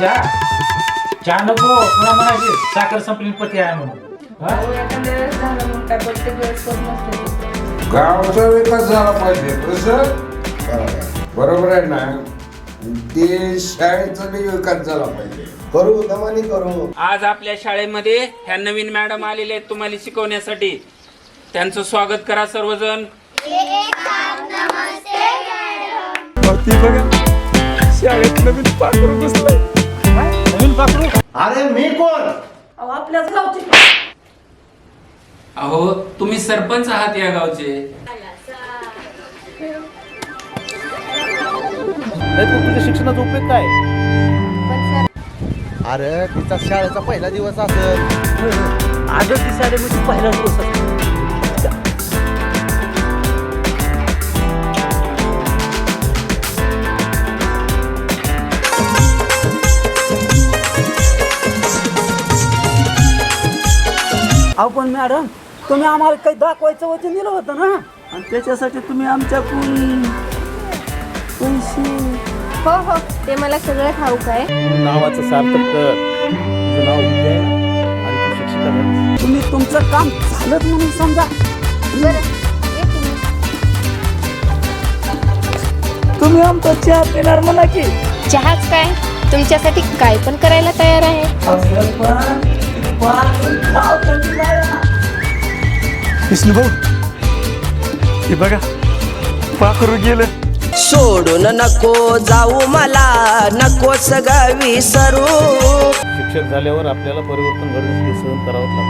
चहा चहा नको पुन्हा म्हणायची साखर संपली पती आहे म्हणून हा? गावाचा विकास झाला पाहिजे कसं बरोबर आहे ना. ते शाळेचा बी विकास झाला पाहिजे. करू दमानी करू. आज आपल्या शाळेमध्ये ह्या नवीन मॅडम आलेले आहेत तुम्हाला शिकवण्यासाठी. त्यांचं स्वागत करा सर्वजण. शाळेत नवीन पाखरू बसलंय. नवीन पाखरू अरे मी कोण? आपल्याच गावची. अहो तुम्ही सरपंच आहात या गावचे. तुझ्या शिक्षणाचा उपयोग काय? अरे तिचा शाळेचा पहिला दिवस असेल. आजच ती शाळेमध्ये पहिला दिवस असतो. आपण मॅडम तुम्ही आम्हाला काही दाखवायचं वचन दिलं होतं ना, आणि त्याच्यासाठी तुम्ही आमच्याकडून पैसे. हो हो, ते मला सगळं ठाऊक आहे. नावाचं सार्थक कर. तुझं नाव उद्या आणि तू शिक्षिका बन. तुम्ही तुमचं काम झालंच म्हणून समजा. बरं ये तुम्ही. तुम्ही आमचा चहा पिणार म्हणा की. चहाच काय, तुमच्यासाठी काय पण करायला तयार आहे. विष्णू भाऊ हे बघा पाखरू गेलं. सोडून नको जाऊ मला, नको सगळं विसरू. शिक्षक झाल्यावर आपल्याला परिवर्तन घडून सहन करावं लागतं.